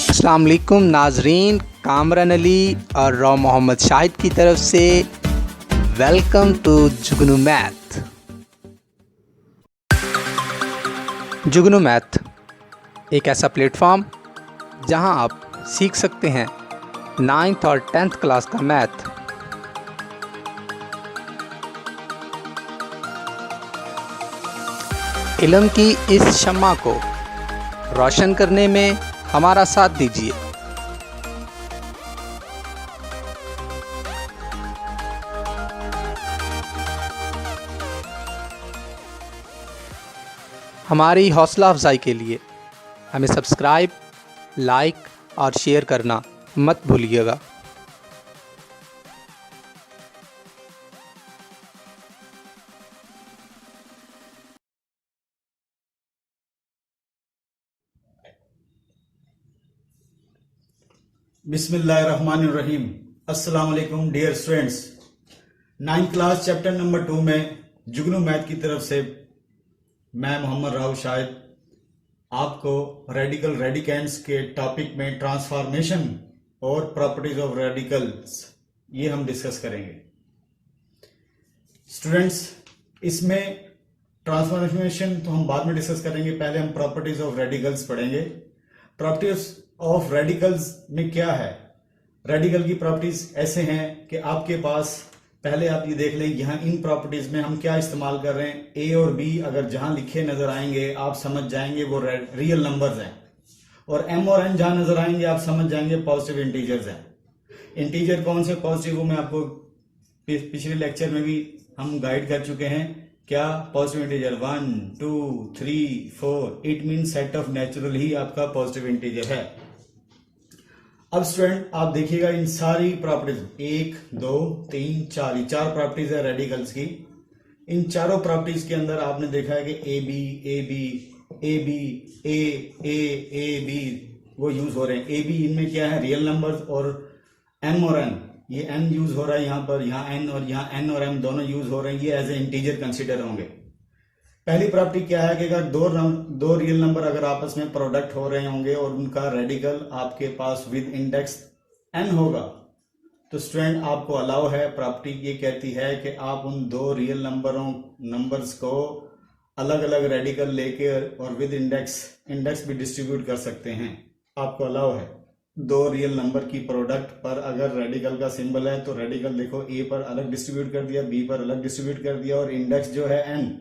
अस्सलाम वालेकुम नाजरीन, कामरान अली और रॉ मोहम्मद शाहिद की तरफ से welcome to Jugnu math. Jugnu math एक ऐसा प्लेटफॉर्म जहां आप सीख सकते हैं 9th और 10th क्लास का मैथ। इल्म की इस शम्मा को रोशन करने में हमारा साथ दीजिए। हमारी हौसला अफजाई के लिए हमें सब्सक्राइब, लाइक और शेयर करना मत भूलिएगा। बिस्मिल्लाहिर्रहमानिर्रहीम। अस्सलाम वालेकुम dear students. 9th class chapter number 2 में जुगनू मैथ की तरफ से मैं मोहम्मद राहुल शाहिद आपको रेडिकल रेडिकेंड्स के टॉपिक में ट्रांसफॉर्मेशन और प्रॉपर्टीज ऑफ रेडिकल्स ये हम डिस्कस करेंगे। स्टूडेंट्स, इसमें ट्रांसफॉर्मेशन तो हम बाद में डिस्कस करेंगे, पहले हम प्रॉपर्टीज ऑफ रेडिकल्स पढ़ेंगे। प्रॉपर्टीज ऑफ रेडिकल्स में क्या है? रेडिकल की प्रॉपर्टीज ऐसे हैं कि आपके पास पहले आप ये देख लें, यहाँ इन प्रॉपर्टीज में हम क्या इस्तेमाल कर रहे हैं। ए और बी अगर जहां लिखे नजर आएंगे आप समझ जाएंगे वो रियल नंबर्स हैं, और एम और एन जहां नजर आएंगे आप समझ जाएंगे पॉजिटिव इंटीजर्स हैं। इंटीजर कौन से पॉजिटिव, वो मैं आपको पिछले लेक्चर में भी हम गाइड कर चुके हैं। क्या positive integer 1 2 3 4, it mean set of natural ही आपका पॉजिटिव इंटीजर है। अब स्टूडेंट आप देखिएगा इन सारी प्रॉपर्टीज 1 2 3 4, ये 4 प्रॉपर्टीज है रेडिकल्स की। इन चारों प्रॉपर्टीज के अंदर आपने देखा है कि A B A B A B A B वो यूज हो रहे हैं। ए बी इनमें क्या है, रियल नंबर्स, और एम और एन, ये एन यूज हो रहा है यहाँ पर, यहाँ एन, और यहाँ एन और एम दोनों यूज हो रहे हैं, ये एज ए इंटीजर कंसिडर होंगे। पहली प्रॉपर्टी क्या है कि अगर दो रियल नंबर अगर आपस में प्रोडक्ट हो रहे होंगे और उनका रेडिकल आपके पास विद इंडेक्स एन होगा तो स्टूडेंट आपको अलाउ है। प्रॉपर्टी ये कहती है कि आप उन दो रियल नंबर्स को अलग अलग रेडिकल लेके और विद इंडेक्स भी डिस्ट्रीब्यूट कर सकते हैं। आपको अलाउ है दो रियल नंबर की प्रोडक्ट पर अगर रेडिकल का सिंबल है तो रेडिकल देखो ए पर अलग डिस्ट्रीब्यूट कर दिया, बी पर अलग डिस्ट्रीब्यूट कर दिया, और इंडेक्स जो है एन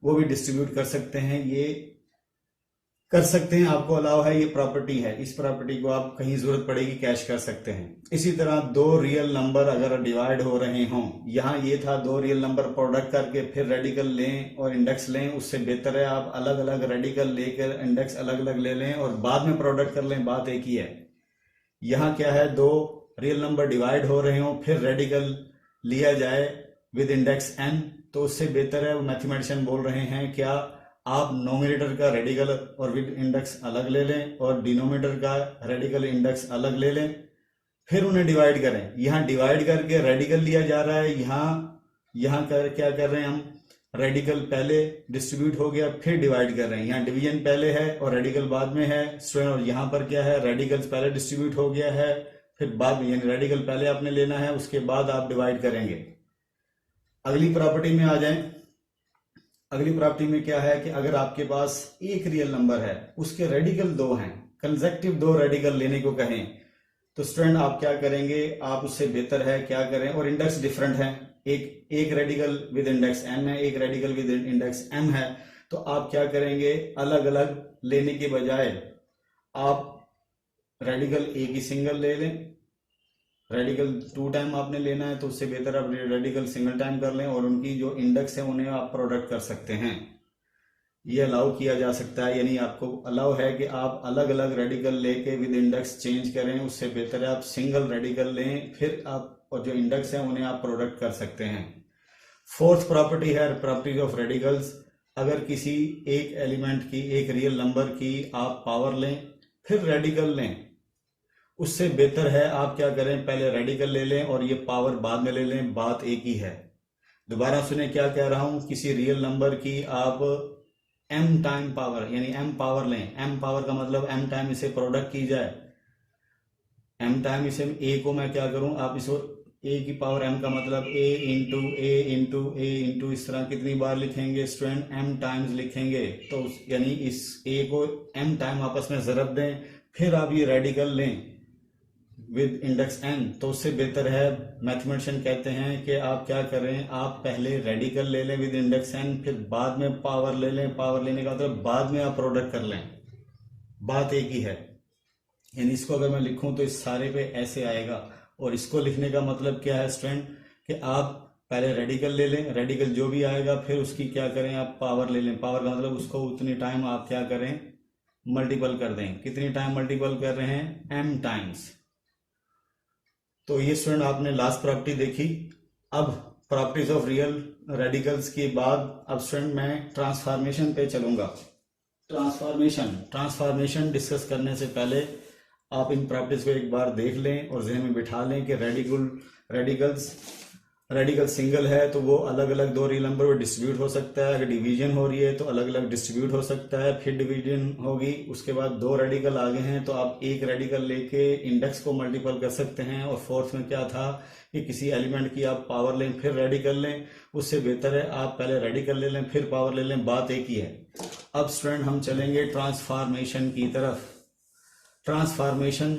वो भी डिस्ट्रीब्यूट कर सकते हैं। ये कर सकते हैं, आपको अलाउ है, ये प्रॉपर्टी है। इस प्रॉपर्टी को आप कहीं जरूरत पड़ेगी कैश कर सकते हैं। इसी तरह दो रियल नंबर अगर डिवाइड हो रहे हों, यहाँ ये था दो रियल नंबर प्रोडक्ट करके फिर रेडिकल लें और इंडेक्स लें, उससे बेहतर है आप अलग अलग रेडिकल लेकर इंडेक्स अलग अलग ले लें और बाद में प्रोडक्ट कर लें, बात एक ही है। यहाँ क्या है, दो रियल नंबर डिवाइड हो रहे हों फिर रेडिकल लिया जाए विद इंडेक्स एन, तो उससे बेहतर है, वो मैथमेटिशियन बोल रहे हैं क्या आप नोमिनेटर का रेडिकल और विद इंडेक्स अलग ले लें और डिनोमिनेटर का रेडिकल इंडेक्स अलग ले लें, फिर उन्हें डिवाइड करें। यहाँ डिवाइड करके रेडिकल लिया जा रहा है, यहाँ क्या कर रहे हैं हम, रेडिकल पहले डिस्ट्रीब्यूट हो गया फिर डिवाइड कर रहे हैं। यहाँ डिवीजन पहले है और रेडिकल बाद में है स्टूडेंट, और यहाँ पर क्या है, रेडिकल्स पहले डिस्ट्रीब्यूट हो गया है फिर बाद में, यानी रेडिकल पहले आपने लेना है उसके बाद आप डिवाइड करेंगे। अगली प्रॉपर्टी में आ जाएं। अगली प्रॉपर्टी में क्या है कि अगर आपके पास एक रियल नंबर है उसके रेडिकल दो हैं, कंसेक्टिव दो रेडिकल लेने को कहें तो स्टूडेंट आप क्या करेंगे, आप उससे बेहतर है क्या करें, और इंडेक्स डिफरेंट है, एक रेडिकल विद इंडेक्स एन है, एक रेडिकल विद इंडेक्स एम है, तो आप क्या करेंगे, अलग अलग लेने के बजाय आप रेडिकल एक ही सिंगल ले लें। रेडिकल 2 टाइम आपने लेना है तो उससे बेहतर आप रेडिकल सिंगल टाइम कर लें और उनकी जो इंडेक्स है उन्हें आप प्रोडक्ट कर सकते हैं। ये अलाउ किया जा सकता है, यानी आपको अलाउ है कि आप अलग अलग रेडिकल लेके विद इंडेक्स चेंज करें, उससे बेहतर है आप सिंगल रेडिकल लें फिर आप और जो इंडेक्स है उन्हें आप प्रोडक्ट कर सकते हैं। फोर्थ प्रॉपर्टी है प्रॉपर्टी ऑफ रेडिकल्स। अगर किसी एक एलिमेंट की, एक रियल नंबर की आप पावर लें फिर रेडिकल लें, उससे बेहतर है आप क्या करें, पहले रेडिकल ले लें और ये पावर बाद में ले लें, बात एक ही है। दोबारा सुने क्या कह रहा हूं, किसी रियल नंबर की आप m टाइम पावर, यानी m पावर लें, m पावर का मतलब m टाइम इसे प्रोडक्ट की जाए, m टाइम इसे a को मैं क्या करूं, आप इसको a की पावर m का मतलब a into a into a into इस तरह कितनी बार लिखेंगे स्टूडेंट, m टाइम्स लिखेंगे। तो यानी इस a को m टाइम आपस में ज़रब दें, फिर आप ये रेडिकल लें विद इंडेक्स n। तो उससे बेहतर है, मैथमेटिशियन कहते हैं कि आप क्या करें, आप पहले रेडिकल ले लें विद इंडेक्स n, फिर बाद में पावर ले लें। पावर लेने का मतलब बाद में आप प्रोडक्ट कर लें, बात एक ही है। यानी इसको अगर मैं लिखूं तो इस सारे पे ऐसे आएगा, और इसको लिखने का मतलब क्या है स्टूडेंट कि आप पहले रेडिकल ले लें, रेडिकल जो भी आएगा फिर उसकी क्या करें, आप पावर ले लें। पावर का मतलब उसको उतनी टाइम आप क्या करें, मल्टीपल कर दें। कितनी टाइम मल्टीपल कर रहे हैं, m टाइम्स। तो ये स्टूडेंट आपने लास्ट प्रॉपर्टी देखी। अब प्रॉपर्टीज ऑफ रियल रेडिकल्स के बाद अब स्टूडेंट मैं ट्रांसफॉर्मेशन पे चलूंगा। ट्रांसफॉर्मेशन डिस्कस करने से पहले आप इन प्रॉपर्टीज को एक बार देख लें और जहन में बिठा लें कि रेडिकल सिंगल है तो वो अलग अलग दो रियल नंबर में डिस्ट्रीब्यूट हो सकता है। अगर डिवीजन हो रही है तो अलग अलग डिस्ट्रीब्यूट हो सकता है। फिर डिवीजन होगी, उसके बाद दो रेडिकल आगे हैं तो आप एक रेडिकल लेके इंडेक्स को मल्टीपल कर सकते हैं। और फोर्थ में क्या था कि किसी एलिमेंट की आप पावर लें फिर रेडिकल लें, उससे बेहतर है आप पहले रेडिकल ले लें फिर पावर ले लें, बात एक ही है। अब स्टूडेंट हम चलेंगे ट्रांसफॉर्मेशन की तरफ। ट्रांसफॉर्मेशन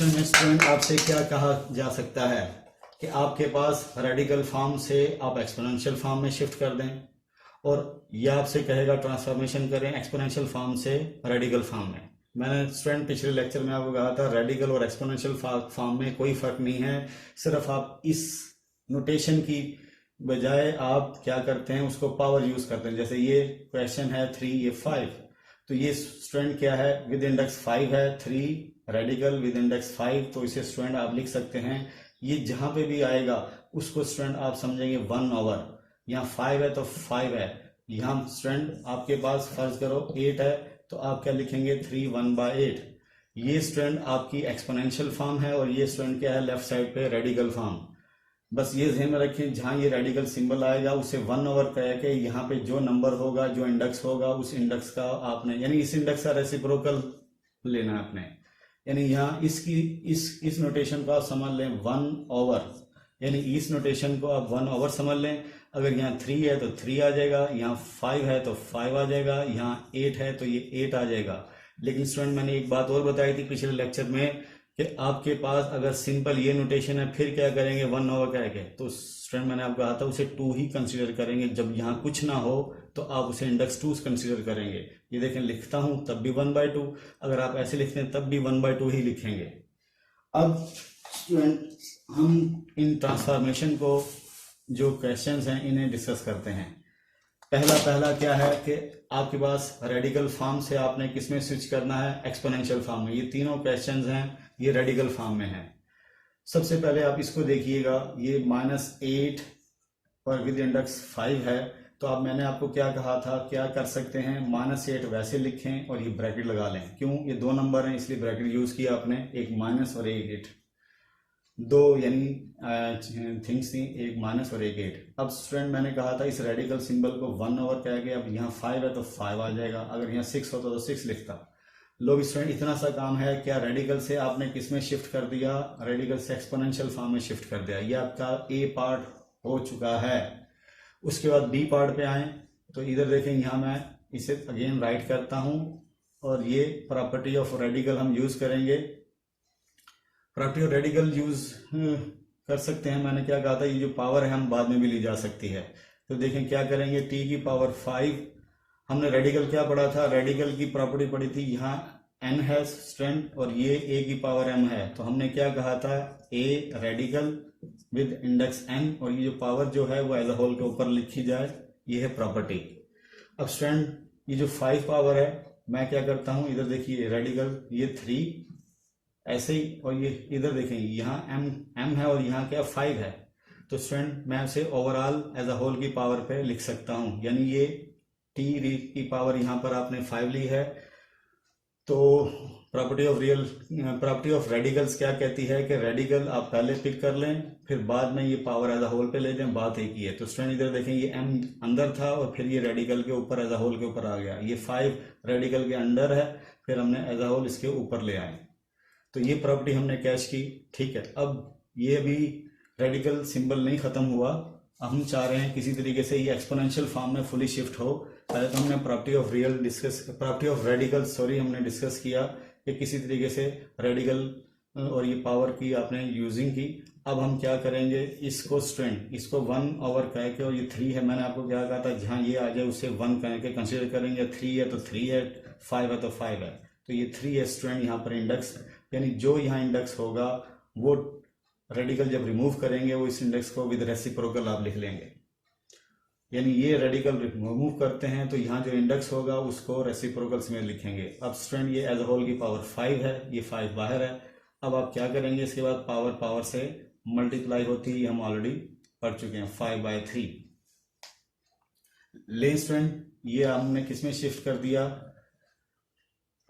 में स्टूडेंट आपसे क्या कहा जा सकता है कि आपके पास रेडिकल फॉर्म से आप एक्सपोनेंशियल फॉर्म में शिफ्ट कर दें, और यह आपसे कहेगा ट्रांसफॉर्मेशन करें एक्सपोनेंशियल फॉर्म से रेडिकल फॉर्म में। मैंने स्टूडेंट पिछले लेक्चर में आपको कहा था रेडिकल और एक्सपोनेंशियल फॉर्म में कोई फर्क नहीं है, सिर्फ आप इस नोटेशन की बजाय आप क्या करते हैं, उसको पावर यूज करते हैं। जैसे ये क्वेश्चन है 3, ये 5, तो ये स्टूडेंट क्या है, विद इंडेक्स 5 है, 3 रेडिकल विद इंडेक्स 5, तो इसे स्टूडेंट आप लिख सकते हैं। ये जहां पे भी आएगा उसको स्टूडेंट आप समझेंगे 1/, यहाँ 5 है तो 5 है। यहाँ स्टूडेंट आपके पास फर्ज करो 8 है तो आप क्या लिखेंगे 3 1/8। ये स्टूडेंट आपकी एक्सपोनेंशियल फॉर्म है और ये स्टूडेंट क्या है लेफ्ट साइड पे रेडिकल फॉर्म। बस ये ध्यान में रखें, जहां ये रेडिकल सिंबल आएगा उसे 1/, कह के यहाँ पे जो नंबर होगा जो इंडेक्स होगा उस इंडेक्स का आपने, यानी इस इंडेक्स का रेसिप्रोकल लेना है आपने। यानी यहाँ इस नोटेशन को आप समझ लें 1/, यानी इस नोटेशन को आप 1/, समझ लें। अगर यहाँ 3 है तो 3 आ जाएगा, यहाँ 5 है तो 5 आ जाएगा, यहाँ 8 है तो ये 8 आ जाएगा। लेकिन स्टूडेंट मैंने एक बात और बताई थी पिछले लेक्चर में कि आपके पास अगर सिंपल ये नोटेशन है फिर क्या करेंगे 1/, कह के, तो स्टूडेंट मैंने आपको कहा था उसे 2 ही कंसीडर करेंगे। जब यहाँ कुछ ना हो तो आप उसे इंडेक्स 2 कंसीडर करेंगे। ये देखें लिखता हूं तब भी 1/2, अगर आप ऐसे लिखते हैं तब भी 1/2 ही लिखेंगे। अब स्टूडेंट हम इन ट्रांसफॉर्मेशन को जो क्वेश्चंस हैं इन्हें डिस्कस करते हैं। पहला क्या है कि आपके पास रेडिकल फॉर्म से आपने किस में स्विच करना है, एक्सपोनेंशियल फॉर्म में। ये तीनों क्वेश्चंस हैं, ये रेडिकल फॉर्म में हैं। सबसे पहले आप इसको देखिएगा, ये -8 और विद इंडेक्स 5 है, तो अब मैंने आपको क्या कहा था, क्या कर सकते हैं, -8 वैसे लिखें और ये ब्रैकेट लगा लें। क्यों, ये दो नंबर हैं इसलिए ब्रैकेट यूज किया आपने, एक माइनस और एक 8, दो यानी थिंग्स थी, एक माइनस और एक 8। अब स्टूडेंट मैंने कहा था इस रेडिकल सिंबल को 1/, कह के, अब यहाँ 5 है तो 5 आ जाएगा, अगर यहाँ 6 होता तो 6 लिखता। लो स्टूडेंट इतना सा काम है, क्या रेडिकल से आपने किस में शिफ्ट कर दिया, रेडिकल से एक्सपोनेंशियल फॉर्म में शिफ्ट कर दिया। ये आपका ए पार्ट हो चुका है। उसके बाद बी पार्ट पे आए तो इधर देखें, यहाँ मैं इसे अगेन राइट करता हूं और ये प्रॉपर्टी ऑफ रेडिकल हम यूज करेंगे। प्रॉपर्टी ऑफ रेडिकल यूज कर सकते हैं। मैंने क्या कहा था, ये जो पावर है हम बाद में भी ली जा सकती है। तो देखें क्या करेंगे, टी की पावर 5, हमने रेडिकल क्या पढ़ा था, रेडिकल की प्रॉपर्टी पढ़ी थी, यहाँ n है स्टूडेंट और ये a की पावर m है, तो हमने क्या कहा था, a radical with index n और ये जो पावर जो है वो एज अ होल के ऊपर लिखी जाए, ये है प्रॉपर्टी। अब स्टूडेंट ये जो 5 पावर है, मैं क्या करता हूं, इधर देखिए रेडिकल ये 3 ऐसे ही, और ये इधर देखें यहाँ m है और यहाँ क्या 5 है, तो स्टूडेंट मैं इसे ओवरऑल एज अ होल की पावर पे लिख सकता हूं। यानी ये t की पावर यहाँ पर आपने 5 ली है तो प्रॉपर्टी ऑफ रेडिकल्स क्या कहती है कि रेडिकल आप पहले पिक कर लें, फिर बाद में ये पावर एज अ होल पे ले जाएं, बात एक ही है। तो स्टूडेंट इधर देखें, ये m अंदर था और फिर ये रेडिकल के ऊपर एज अ होल के ऊपर आ गया। ये 5 रेडिकल के अंदर है, फिर हमने एज अ होल इसके ऊपर ले आए। तो ये प्रॉपर्टी हमने कैच की, ठीक है। अब ये अभी रेडिकल सिंबल नहीं खत्म हुआ, हम चाह रहे हैं किसी तरीके से ये एक्सपोनेंशियल फॉर्म में फुली शिफ्ट हो। पहले तो हमने प्रॉपर्टी ऑफ रेडिकल हमने डिस्कस किया कि किसी तरीके से रेडिकल और ये पावर की आपने यूजिंग की। अब हम क्या करेंगे, इसको स्ट्रेंथ, इसको 1 ओवर कह के, और ये 3 है, मैंने आपको क्या कहा था, जहां ये आ जाए उसे 1 कह के कंसिडर करेंगे। 3 है तो 3 है, 5 है तो 5 है, तो ये 3 है स्ट्रेंथ यहाँ पर इंडेक्स, यानी जो यहाँ इंडेक्स होगा वो रेडिकल जब रिमूव करेंगे वो इस इंडेक्स को विद रेसिप्रोकल आप लिख लेंगे। यानी ये रेडिकल रिमूव करते हैं तो यहाँ जो इंडेक्स होगा उसको रेसिप्रोकल्स में लिखेंगे। अब स्टूडेंट ये एज अ होल की पावर 5 है, ये 5 बाहर है। अब आप क्या करेंगे, इसके बाद पावर से मल्टीप्लाई होती है, हम ऑलरेडी पढ़ चुके हैं, 5/3। ले स्टूडेंट ये हमने किसमें शिफ्ट कर दिया,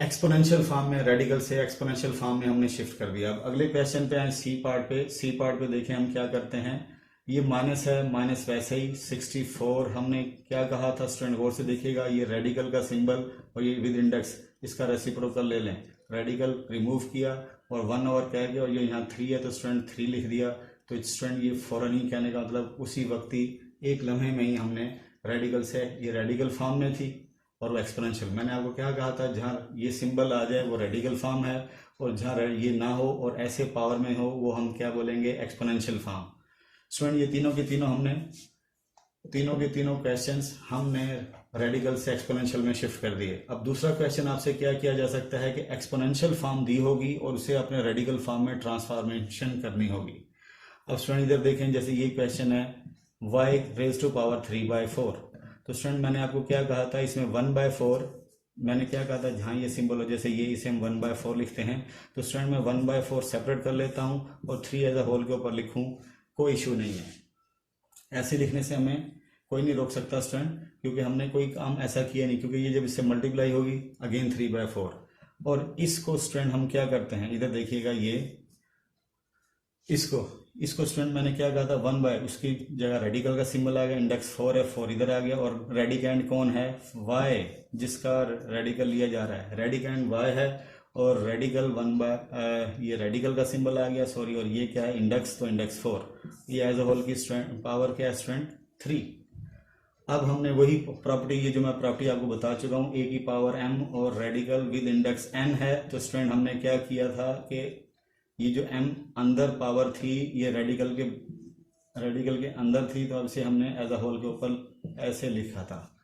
एक्सपोनेंशियल फॉर्म में, रेडिकल से एक्सपोनेंशियल फॉर्म में हमने शिफ्ट कर दिया। अब अगले क्वेश्चन पे आए, सी पार्ट पे देखें हम क्या करते हैं। ये माइनस है, माइनस वैसे ही 64, हमने क्या कहा था स्टूडेंट, गौर से देखिएगा, ये रेडिकल का सिंबल और ये विद इंडेक्स, इसका रेसिप्रोकल ले लें। रेडिकल रिमूव किया और 1 ओवर कह के, और ये यहाँ 3 है तो स्टूडेंट 3 लिख दिया। तो स्टूडेंट ये फौरन ही कहने का मतलब उसी वक्त ही, एक लम्हे में ही हमने रेडिकल से, ये रेडिकल फॉर्म में थी और वो एक्सपोनेंशियल। मैंने आपको क्या कहा था, जहाँ ये सिंबल आ जाए वो रेडिकल फॉर्म है, और जहाँ ये ना हो और ऐसे पावर में हो वो हम क्या बोलेंगे, एक्सपोनेंशियल फॉर्म। स्टूडेंट ये तीनों के तीनों क्वेश्चंस हमने रेडिकल से एक्सपोनेंशियल में शिफ्ट कर दिए। अब दूसरा क्वेश्चन आपसे क्या किया जा सकता है कि एक्सपोनेंशियल फॉर्म दी होगी और उसे अपने रेडिकल फॉर्म में ट्रांसफॉर्मेशन करनी होगी। अब स्टूडेंट इधर देखें, जैसे ये क्वेश्चन है y रेज टू पावर 3/4। तो स्टूडेंट मैंने आपको क्या कहा था, इसमें 1/4 मैंने क्या कहा था, जहाँ ये सिंबल हो, जैसे ये इसे हम 1/4 लिखते हैं, तो स्टूडेंट मैं 1/4 सेपरेट कर लेता हूँ और 3 एज अ होल के ऊपर लिखूँ, कोई इशू नहीं है। ऐसे लिखने से हमें कोई नहीं रोक सकता स्टूडेंट, क्योंकि हमने कोई काम ऐसा किया नहीं, क्योंकि ये जब इससे मल्टीप्लाई होगी अगेन 3/4। और इसको स्टूडेंट हम क्या करते हैं, इधर देखिएगा, ये इसको स्टूडेंट मैंने क्या कहा था, 1 उसकी जगह रेडिकल का सिंबल आ गया, इंडेक्स 4 है, 4 इधर आ गया, और रेडिकेंड कौन है, y, जिसका रेडिकल लिया जा रहा है, रेडिकेंड y है, और रेडिकल ये रेडिकल का सिंबल आ गया, सॉरी, और ये क्या है, इंडेक्स, तो इंडेक्स 4, ये एज अ होल की पावर क्या है स्टूडेंट, 3। अब हमने वही प्रॉपर्टी, ये जो मैं प्रॉपर्टी आपको बता चुका हूँ, a की पावर m और रेडिकल विद इंडेक्स n है। तो स्टूडेंट हमने क्या किया था कि ये जो m अंदर पावर थी, ये रेडिकल के अंदर थी, तो अब से हमने एज अ होल के ऊपर ऐसे लिखा था।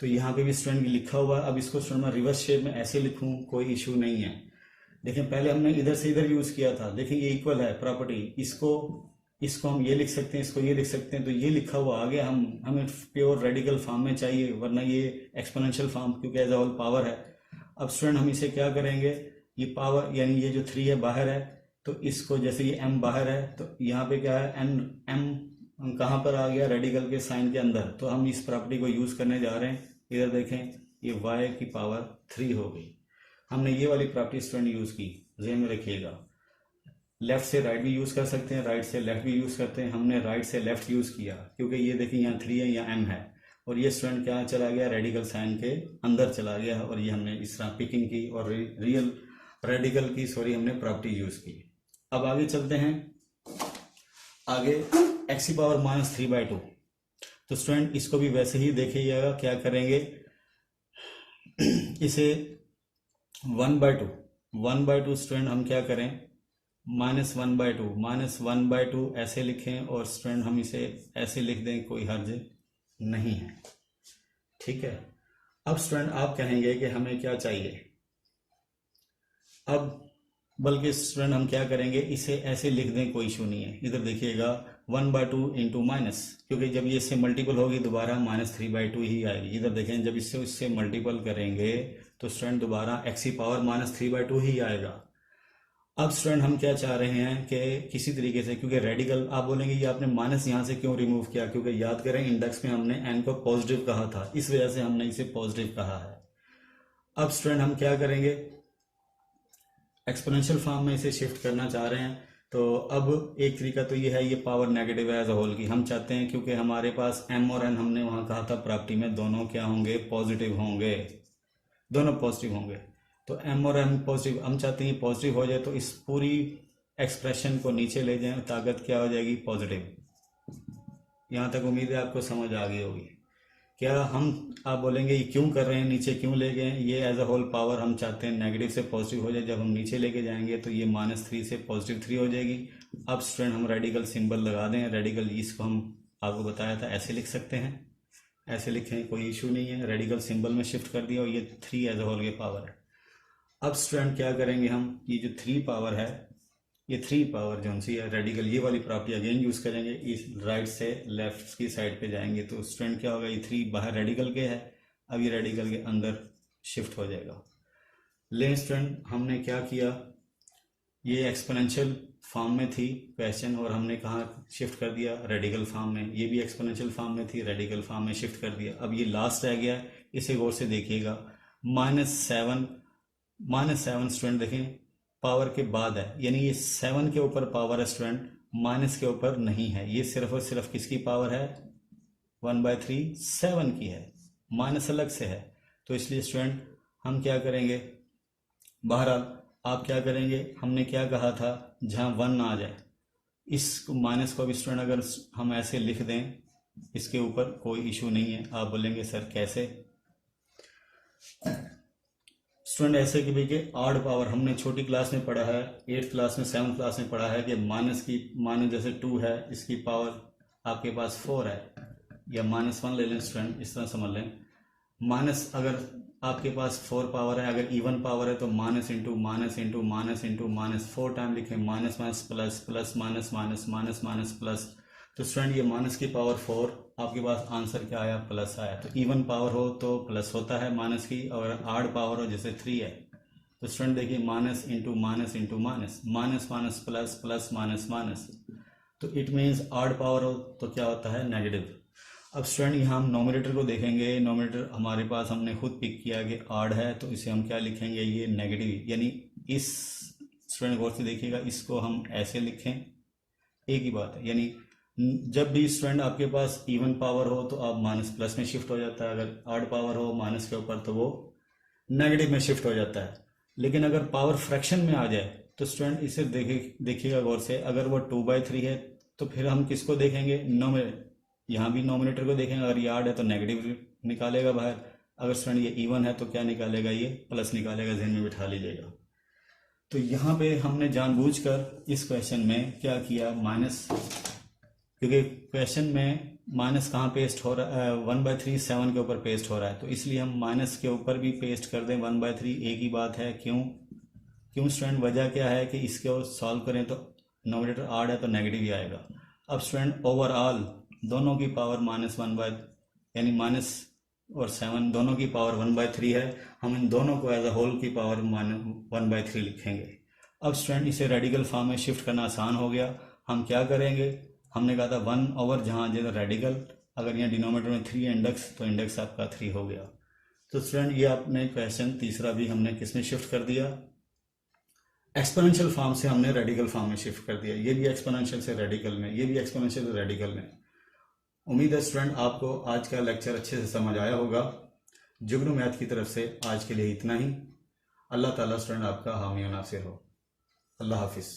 तो यहाँ पे भी स्टूडेंट लिखा हुआ। अब इसको स्टूडेंट मैं रिवर्स शेप में ऐसे लिखूँ, कोई इशू नहीं है। देखिए पहले हमने इधर से इधर यूज किया था, देखिए ये इक्वल है प्रॉपर्टी, इसको हम ये लिख सकते हैं, इसको ये लिख सकते हैं, तो ये लिखा हुआ आ गया। हमें प्योर रेडिकल फॉर्म में चाहिए, वरना ये एक्सपोनेंशियल फॉर्म, क्योंकि एज अ होल पावर है। अब स्टूडेंट हम इसे क्या करेंगे, ये पावर यानी ये जो 3 है बाहर है, तो इसको जैसे ये m बाहर है, तो यहाँ पे क्या है, m कहाँ पर आ गया, रेडिकल के साइन के अंदर। तो हम इस प्रॉपर्टी को यूज करने जा रहे हैं। इधर देखें, ये y की पावर 3 हो गई। हमने ये वाली प्रॉपर्टी स्टूडेंट यूज की, ध्यान में रखिएगा। लेफ्ट से राइट भी यूज कर सकते हैं, राइट से लेफ्ट भी यूज करते हैं। हमने राइट से लेफ्ट यूज किया, क्योंकि ये देखिए यहाँ 3 है, यहाँ m है, और ये स्टूडेंट क्या चला गया, रेडिकल साइन के अंदर चला गया, और ये हमने इस तरह पिकिंग की और रियल रेडिकल की हमने प्रॉपर्टी यूज की। अब आगे चलते हैं, आगे x की पावर -3/2। तो स्टूडेंट इसको भी वैसे ही देखिएगा, क्या करेंगे, इसे 1/2 स्टूडेंट हम क्या करें, -1/2 ऐसे लिखें, और स्टूडेंट हम इसे ऐसे लिख दें, कोई हर्ज नहीं है, ठीक है। अब स्टूडेंट आप कहेंगे कि हमें क्या चाहिए, अब बल्कि स्टूडेंट हम क्या करेंगे, इसे ऐसे लिख दें, कोई इशू नहीं है। इधर देखिएगा 1/2 इंटू माइनस, क्योंकि जब ये इससे मल्टीपल होगी दोबारा -3/2 ही आएगी। इधर देखें, जब इससे मल्टीपल करेंगे तो स्टूडेंट दोबारा x की पावर -3/2 ही आएगा। अब स्टूडेंट हम क्या चाह रहे हैं कि किसी तरीके से, क्योंकि रेडिकल, आप बोलेंगे ये आपने माइनस यहाँ से क्यों रिमूव किया, क्योंकि याद करें इंडेक्स में हमने n को पॉजिटिव कहा था, इस वजह से हमने इसे पॉजिटिव कहा है। अब स्टूडेंट हम क्या करेंगे, एक्सपोनेंशियल फॉर्म में इसे शिफ्ट करना चाह रहे हैं। तो अब एक तरीका तो ये है, ये पावर नेगेटिव है एज अ होल की। हम चाहते हैं क्योंकि हमारे पास m और n हमने वहाँ कहा था प्रॉपर्टी में दोनों क्या होंगे, पॉजिटिव होंगे, दोनों पॉजिटिव होंगे। तो m और n पॉजिटिव, हम चाहते हैं ये पॉजिटिव हो जाए, तो इस पूरी एक्सप्रेशन को नीचे ले जाएं, ताकत क्या हो जाएगी, पॉजिटिव। यहाँ तक उम्मीद है आपको समझ आ गई होगी। क्या आप बोलेंगे ये क्यों कर रहे हैं, नीचे क्यों ले गए? ये एज अ होल पावर हम चाहते हैं नेगेटिव से पॉजिटिव हो जाए। जब हम नीचे लेके जाएंगे तो ये -3 से +3 हो जाएगी। अब स्टूडेंट हम रेडिकल सिंबल लगा दें। रेडिकल इसको हम आपको बताया था ऐसे लिख सकते हैं, ऐसे लिखें, कोई इशू नहीं है। रेडिकल सिंबल में शिफ्ट कर दिया और ये 3 एज अ होल की पावर है। अब स्टूडेंट क्या करेंगे हम, ये जो 3 पावर है, ये 3 पावर जो सी है रेडिकल, ये वाली प्रॉपर्टी अगेन यूज करेंगे। इस राइट से लेफ्ट की साइड पे जाएंगे तो स्टूडेंट क्या होगा, ये 3 बाहर रेडिकल के है, अब ये रेडिकल के अंदर शिफ्ट हो जाएगा। लेकिन स्टूडेंट हमने क्या किया, ये एक्सपोनेंशियल फॉर्म में थी क्वेश्चन और हमने कहाँ शिफ्ट कर दिया, रेडिकल फॉर्म में। ये भी एक्सपोनेंशियल फॉर्म में थी, रेडिकल फॉर्म में शिफ्ट कर दिया। अब ये लास्ट रह गया, इसे गौर से देखिएगा। -7 स्टूडेंट देखें पावर के बाद है, यानी ये 7 के ऊपर पावर है स्टूडेंट, माइनस के ऊपर नहीं है। ये सिर्फ और सिर्फ किसकी पावर है, 1/3 7 की है, माइनस अलग से है। तो इसलिए स्टूडेंट हम क्या करेंगे, बहरहाल आप क्या करेंगे, हमने क्या कहा था, जहाँ 1 ना आ जाए इस माइनस को भी स्टूडेंट अगर हम ऐसे लिख दें, इसके ऊपर कोई इशू नहीं है। आप बोलेंगे सर कैसे? स्टूडेंट ऐसे कि भाई कि ऑड पावर हमने छोटी क्लास में पढ़ा है, 8th क्लास में 7th क्लास में पढ़ा है कि माइनस जैसे 2 है, इसकी पावर आपके पास 4 है, या -1 ले लें स्टूडेंट, इस तरह समझ लें। माइनस अगर आपके पास 4 पावर है, अगर इवन पावर है तो minus into minus into minus into minus 4 time लिखें, minus minus plus plus minus minus minus minus plus. तो स्टूडेंट ये माइनस की पावर 4, आपके पास आंसर क्या आया, प्लस आया। तो इवन पावर हो तो प्लस होता है माइनस की, और ऑड पावर हो जैसे 3 है तो स्टूडेंट देखिए minus into minus into minus, minus minus plus plus minus minus. तो इट मीन्स ऑड पावर हो तो क्या होता है, नेगेटिव। अब स्टूडेंट यहाँ हम नोमिनेटर को देखेंगे। नोमिनेटर हमारे पास हमने खुद पिक किया कि ऑड है, तो इसे हम क्या लिखेंगे, ये नेगेटिव। यानी इस स्टूडेंट गौर से देखिएगा, इसको हम ऐसे लिखें, एक ही बात है। यानी जब भी स्टूडेंट आपके पास इवन पावर हो तो आप माइनस प्लस में शिफ्ट हो जाता है, अगर ऑड पावर हो माइनस के ऊपर तो वो नेगेटिव में शिफ्ट हो जाता है। लेकिन अगर पावर फ्रैक्शन में आ जाए तो स्टूडेंट इसे देखिएगा गौर से, अगर वो 2/3 है तो फिर हम किसको देखेंगे, यहाँ भी नोमिनेटर को देखेंगे। अगर ये ऑड है तो नेगेटिव निकालेगा बाहर, अगर स्टूडेंट ये इवन है तो क्या निकालेगा, ये प्लस निकालेगा। ध्यान में बिठा लीजिएगा। तो यहाँ पे हमने जानबूझकर इस क्वेश्चन में क्या किया, माइनस, क्योंकि क्वेश्चन में माइनस कहाँ पेस्ट हो रहा है, 1/3 7 के ऊपर पेस्ट हो रहा है, तो इसलिए हम माइनस के ऊपर भी पेस्ट कर दें 1/3, एक ही बात है। क्यों स्टूडेंट, वजह क्या है कि इसको सॉल्व करें तो नोमिनेटर ऑड है तो नेगेटिव ही आएगा। अब स्टूडेंट ओवरऑल दोनों की पावर -1 यानी माइनस और 7 दोनों की पावर 1/3 है। हम इन दोनों को एज अ होल की पावर 1/3 लिखेंगे। अब स्टूडेंट इसे रेडिकल फॉर्म में शिफ्ट करना आसान हो गया। हम क्या करेंगे, हमने कहा था 1 जहाँ जो रेडिकल, अगर यहाँ डिनोमिनेटर में 3 इंडेक्स तो इंडेक्स आपका 3 हो गया। तो स्टूडेंट ये आपने क्वेश्चन तीसरा भी हमने किस में शिफ्ट कर दिया, एक्सपोनेंशियल फॉर्म से हमने रेडिकल फॉर्म में शिफ्ट कर दिया। ये भी एक्सपोनेंशियल से रेडिकल में, ये भी एक्सपोनेंशियल से रेडिकल में। उम्मीद है स्टूडेंट आपको आज का लेक्चर अच्छे से समझ आया होगा। जुगनू मैथ की तरफ से आज के लिए इतना ही। अल्लाह ताला स्टूडेंट आपका हामी और नासिर हो। अल्लाह हाफिज़।